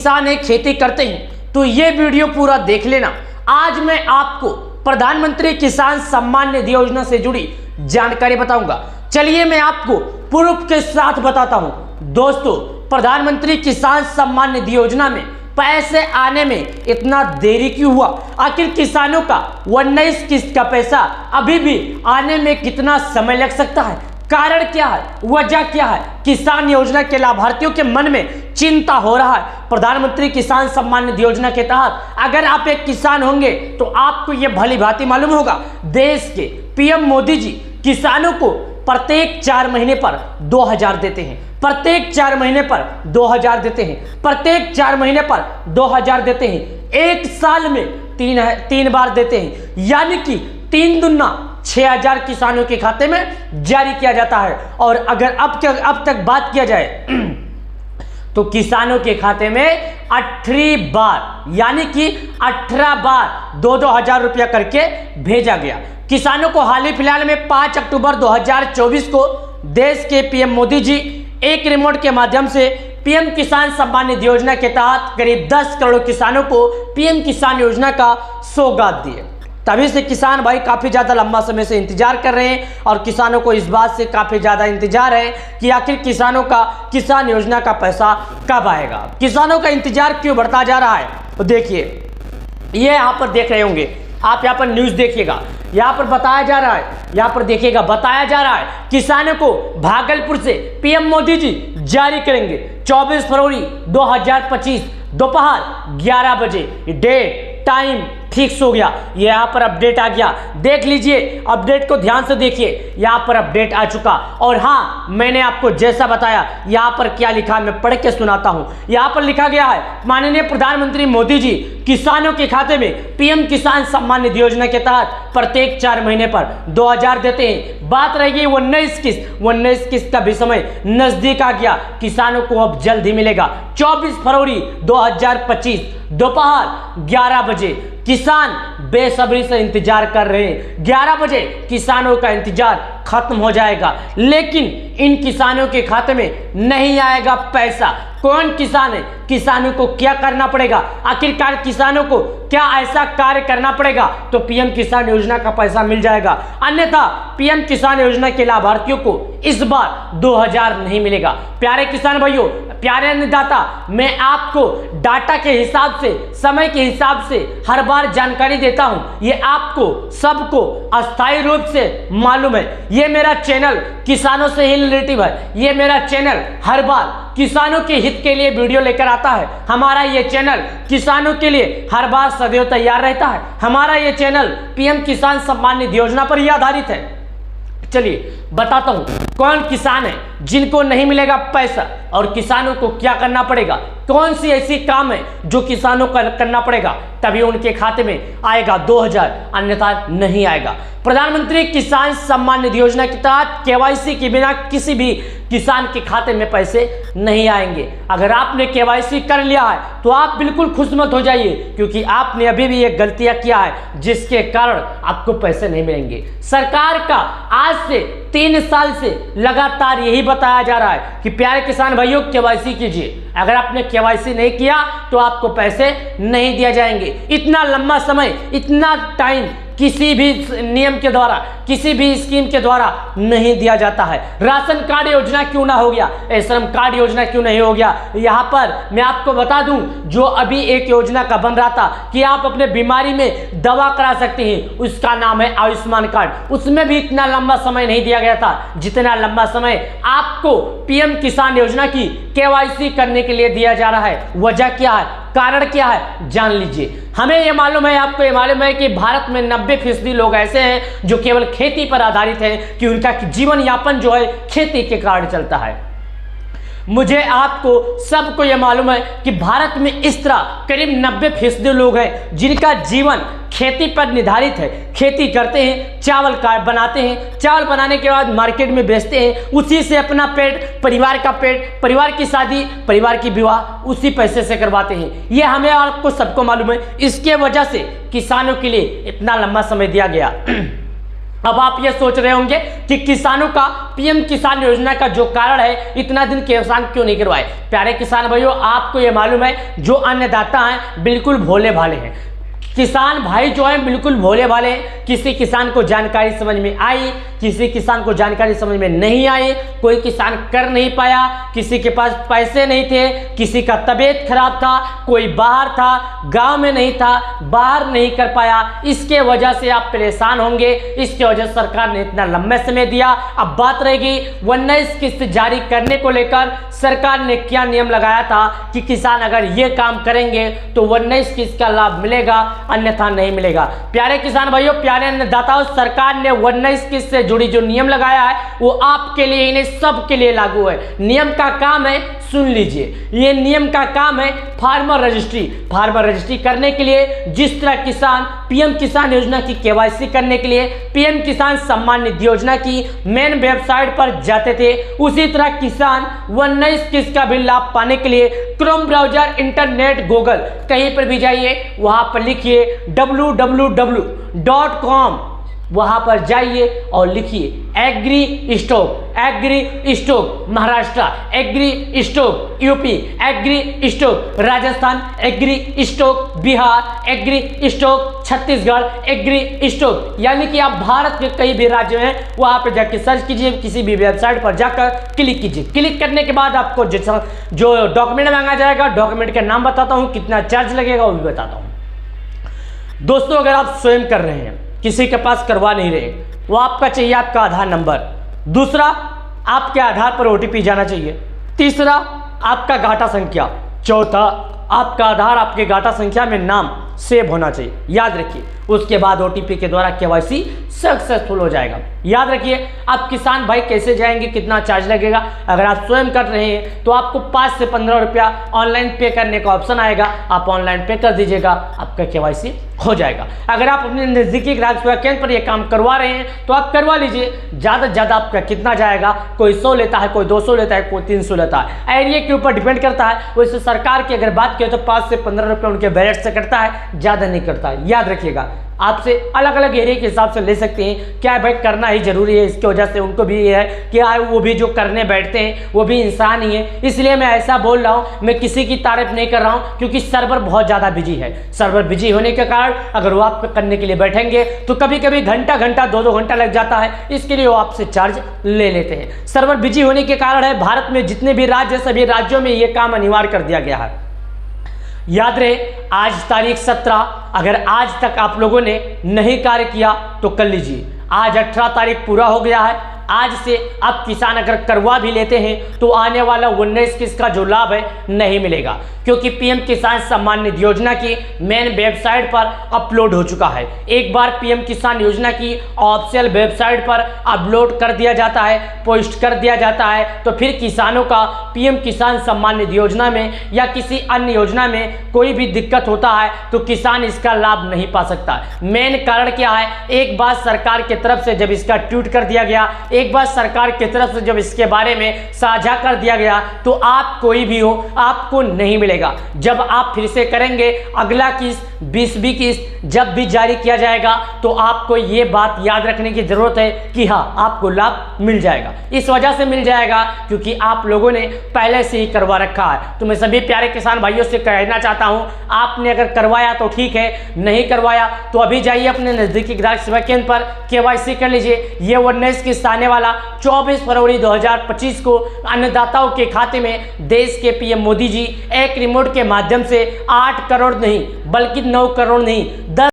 किसान है, खेती करते हैं, तो ये वीडियो पूरा देख लेना। आज मैं आपको प्रधानमंत्री किसान सम्मान निधि योजना से जुड़ी जानकारी बताऊंगा। चलिए मैं आपको प्रूफ के साथ बताता हूं। दोस्तों, प्रधानमंत्री किसान सम्मान निधि योजना में पैसे आने में इतना देरी क्यों हुआ? आखिर किसानों का 19 किस्त का पैसा अभी भी आने में कितना समय लग सकता है? कारण क्या है? वजह क्या है? किसान योजना के लाभार्थियों के मन में चिंता हो रहा है। प्रधानमंत्री किसान सम्मान निधि योजना के तहत अगर आप एक किसान होंगे तो आपको यह भली भांति मालूम होगा, देश के पीएम मोदी जी किसानों को प्रत्येक 4 महीने पर 2000 देते हैं। प्रत्येक 4 महीने पर 2000 देते हैं। प्रत्येक 4 महीने पर 2000 देते हैं। एक साल में तीन बार देते हैं, यानी कि 3 दूना 6000 किसानों के खाते में जारी किया जाता है। और अगर अब तक बात किया जाए तो किसानों के खाते में 18 बार यानी कि 18 बार 2-2000 रुपया करके भेजा गया। किसानों को हाल ही फिलहाल में 5 अक्टूबर 2024 को देश के पीएम मोदी जी एक रिमोट के माध्यम से पीएम किसान सम्मान निधि योजना के तहत करीब 10 करोड़ किसानों को पीएम किसान योजना का सौगात दिए। तभी से किसान भाई काफ़ी ज़्यादा लंबा समय से इंतजार कर रहे हैं और किसानों को इस बात से काफ़ी ज़्यादा इंतजार है कि आखिर किसानों का किसान योजना का पैसा कब आएगा। किसानों का इंतजार क्यों बढ़ता जा रहा है? तो देखिए, ये यहाँ पर देख रहे होंगे आप, यहाँ पर न्यूज़ देखिएगा, यहाँ पर बताया जा रहा है, यहाँ पर देखिएगा बताया जा रहा है किसानों को भागलपुर से पीएम मोदी जी जारी करेंगे 24 फरवरी 2025 दोपहर 11 बजे। डेट टाइम फिक्स हो गया। ये यहाँ पर अपडेट आ गया, देख लीजिए, अपडेट को ध्यान से देखिए, यहाँ पर अपडेट आ चुका। और हाँ, मैंने आपको जैसा बताया यहाँ पर क्या लिखा है मैं पढ़ के सुनाता हूँ। यहाँ पर लिखा गया है, माननीय प्रधानमंत्री मोदी जी किसानों के खाते में पीएम किसान सम्मान निधि योजना के तहत प्रत्येक 4 महीने पर 2000 देते हैं। बात रही 19 किस्त का भी समय नजदीक आ गया। किसानों को अब जल्द ही मिलेगा। 24 फरवरी 2025 दोपहर 11 बजे किसान बेसब्री से इंतजार कर रहे हैं। 11 बजे किसानों का इंतजार खत्म हो जाएगा, लेकिन इन किसानों के खाते में नहीं आएगा पैसा। कौन किसान है? किसानों को क्या करना पड़ेगा? आखिरकार किसानों को क्या ऐसा कार्य करना पड़ेगा तो पीएम किसान योजना का पैसा मिल जाएगा? अन्यथा पीएम किसान योजना के लाभार्थियों को इस बार 2000 नहीं मिलेगा। प्यारे किसान भाइयों, प्यारे अन्नदाता, मैं आपको डाटा के हिसाब से, समय के हिसाब से हर बार जानकारी देता हूं। ये आपको सबको अस्थायी रूप से मालूम है। ये मेरा चैनल किसानों से ही रिलेटिव है। ये मेरा चैनल हर बार किसानों के हित के लिए वीडियो लेकर आता है। हमारा ये चैनल किसानों के लिए हर बार सदैव तैयार रहता है। हमारा ये चैनल पीएम किसान सम्मान निधि योजना पर ही आधारित है। चलिए बताता हूं कौन किसान है जिनको नहीं मिलेगा पैसा और किसानों को क्या करना पड़ेगा। कौन सी ऐसी काम है जो किसानों को करना पड़ेगा तभी उनके खाते में आएगा 2000, अन्यथा नहीं आएगा। प्रधानमंत्री किसान सम्मान निधि योजना के तहत केवाईसी के बिना किसी भी किसान के खाते में पैसे नहीं आएंगे। अगर आपने केवाईसी कर लिया है तो आप बिल्कुल खुश मत हो जाइए, क्योंकि आपने अभी भी एक गलतियां किया है जिसके कारण आपको पैसे नहीं मिलेंगे। सरकार का आज से 3 साल से लगातार यही बताया जा रहा है कि प्यारे किसान भाइयों केवाईसी कीजिए। अगर आपने केवाईसी नहीं किया तो आपको पैसे नहीं दिए जाएंगे। इतना लंबा समय, इतना टाइम किसी भी नियम के द्वारा, किसी भी स्कीम के द्वारा नहीं दिया जाता है। राशन कार्ड योजना क्यों ना हो गया, श्रम कार्ड योजना क्यों नहीं हो गया? यहाँ पर मैं आपको बता दूं, जो अभी एक योजना का बन रहा था कि आप अपने बीमारी में दवा करा सकते हैं, उसका नाम है आयुष्मान कार्ड। उसमें भी इतना लंबा समय नहीं दिया गया था जितना लंबा समय आपको पीएम किसान योजना की केवाईसी करने के लिए दिया जा रहा है। वजह क्या है, कारण क्या है, जान लीजिए। हमें यह मालूम है, आपको यह मालूम है कि भारत में 90% लोग ऐसे हैं जो केवल खेती पर आधारित हैं, कि उनका जीवन यापन जो है खेती के कारण चलता है। मुझे आपको सबको यह मालूम है कि भारत में इस तरह करीब 90% लोग हैं जिनका जीवन खेती पर निर्धारित है। खेती करते हैं, चावल का बनाते हैं, चावल बनाने के बाद मार्केट में बेचते हैं, उसी से अपना पेट, परिवार का पेट, परिवार की शादी, परिवार की विवाह उसी पैसे से करवाते हैं। ये हमें आपको सबको मालूम है। इसके वजह से किसानों के लिए इतना लंबा समय दिया गया। अब आप ये सोच रहे होंगे कि किसानों का पीएम किसान योजना का जो कारण है इतना दिन किसान क्यों नहीं करवाए। प्यारे किसान भाइयों, आपको ये मालूम है जो अन्नदाता हैं बिल्कुल भोले भाले हैं। किसान भाई जो है बिल्कुल भोले भाले, किसी किसान को जानकारी समझ में आई, किसी किसान को जानकारी समझ में नहीं आई, कोई किसान कर नहीं पाया, किसी के पास पैसे नहीं थे, किसी का तबीयत खराब था, कोई बाहर था, गांव में नहीं था, बाहर नहीं कर पाया। इसके वजह से आप परेशान होंगे, इसके वजह से सरकार ने इतना लंबा समय दिया। अब बात रहेगी 19 किस्त जारी करने को लेकर सरकार ने क्या नियम लगाया था कि किसान अगर ये काम करेंगे तो 19 किस्त का लाभ मिलेगा, अन्यथा नहीं मिलेगा। प्यारे किसान भाइयों, प्यारे अन्नदाताओं, सरकार ने 19 किस्त से जुड़ी जो नियम लगाया है वो आपके लिए, इन्हें सबके लिए लागू है। नियम का काम है, सुन लीजिए, ये नियम का काम है फार्मर रजिस्ट्री। फार्मर रजिस्ट्री करने के लिए जिस तरह किसान पीएम किसान योजना की केवाईसी करने के लिए पीएम किसान सम्मान निधि योजना की मेन वेबसाइट पर जाते थे, उसी तरह किसान 19 किस्त का भी लाभ पाने के लिए क्रोम ब्राउजर, इंटरनेट, गूगल कहीं पर भी जाइए, वहां पर लिखिए www.com, वहां पर जाइए और लिखिए agri stock Maharashtra, agri stock UP, agri stock Rajasthan, agri stock Bihar, agri stock Chhattisgarh, agri stock, यानी कि आप भारत के कई भी राज्य हैं वहां पर जाकर सर्च कीजिए, किसी भी वेबसाइट पर जाकर क्लिक कीजिए। क्लिक करने के बाद आपको जो डॉक्यूमेंट मांगा जाएगा, डॉक्यूमेंट का नाम बताता हूं, कितना चार्ज लगेगा वो भी बताता हूं। दोस्तों, अगर आप स्वयं कर रहे हैं, किसी के पास करवा नहीं रहे, वो आपका चाहिए आपका आधार नंबर, दूसरा आपके आधार पर ओटीपी जाना चाहिए, तीसरा आपका गाटा संख्या, चौथा आपका आधार आपके गाटा संख्या में नाम सेव होना चाहिए, याद रखिए। उसके बाद ओटीपी के द्वारा केवाईसी सक्सेसफुल हो जाएगा। याद रखिए, आप किसान भाई कैसे जाएंगे, कितना चार्ज लगेगा। अगर आप स्वयं कर रहे हैं तो आपको 5 से 15 रुपया ऑनलाइन पे करने का ऑप्शन आएगा, आप ऑनलाइन पे कर दीजिएगा, आपका केवाईसी हो जाएगा। अगर आप अपने नजदीकी ग्राहक सेवा केंद्र पर यह काम करवा रहे हैं तो आप करवा लीजिए। ज़्यादा से ज़्यादा आपका कितना जाएगा, कोई 100 लेता है, कोई 200 लेता है, कोई 300 लेता है, एरिया के ऊपर डिपेंड करता है। वैसे सरकार की अगर बात करें तो 5 से 15 रुपये उनके बैलेट से कटता है, ज़्यादा नहीं करता है। याद रखिएगा, आपसे अलग अलग एरिया के हिसाब से ले सकते हैं, क्या भाई करना ही जरूरी है। इसकी वजह से उनको भी ये है कि वो भी जो करने बैठते हैं वो भी इंसान ही है, इसलिए मैं ऐसा बोल रहा हूँ। मैं किसी की तारीफ नहीं कर रहा हूँ, क्योंकि सर्वर बहुत ज़्यादा बिजी है। सर्वर बिजी होने के कारण अगर वो आप करने के लिए बैठेंगे तो कभी कभी घंटा 2-2 घंटा लग जाता है, इसके लिए वो आपसे चार्ज ले लेते हैं। सर्वर बिजी होने के कारण है, भारत में जितने भी राज्य, सभी राज्यों में ये काम अनिवार्य कर दिया गया है। याद रहे, आज तारीख 17, अगर आज तक आप लोगों ने नहीं कार्य किया तो कर लीजिए। आज 18 तारीख पूरा हो गया है। आज से अब किसान अगर करवा भी लेते हैं तो आने वाला 19 किस्त का जो लाभ है नहीं मिलेगा, क्योंकि पीएम किसान सम्मान निधि योजना की मेन वेबसाइट पर अपलोड हो चुका है। एक बार पीएम किसान योजना की ऑफिशियल वेबसाइट पर अपलोड कर दिया जाता है, पोस्ट कर दिया जाता है, तो फिर किसानों का पीएम किसान सम्मान निधि योजना में या किसी अन्य योजना में कोई भी दिक्कत होता है तो किसान इसका लाभ नहीं पा सकता। मेन कारण क्या है, एक बार सरकार की तरफ से जब इसका ट्वीट कर दिया गया, एक बार सरकार की तरफ से जब इसके बारे में साझा कर दिया गया, तो आप कोई भी हो आपको नहीं मिलेगा। जब आप फिर से करेंगे अगला किस्त 20वीं किस्त जब भी जारी किया जाएगा तो आपको ये बात याद रखने की जरूरत है कि हाँ, आपको लाभ मिल जाएगा। इस वजह से मिल जाएगा क्योंकि आप लोगों ने पहले से ही करवा रखा है। तो मैं सभी प्यारे किसान भाइयों से कहना चाहता हूं, आपने अगर करवाया तो ठीक है, नहीं करवाया तो अभी जाइए अपने नजदीकी ग्राहक सेवा केंद्र पर केवाईसी कर लीजिए। ये 19 किस्त आने वाला 24 फरवरी 2025 को अन्नदाताओं के खाते में देश के पीएम मोदी जी एक रिमोट के माध्यम से 8 करोड़ नहीं बल्कि 9 करोड़ नहीं 10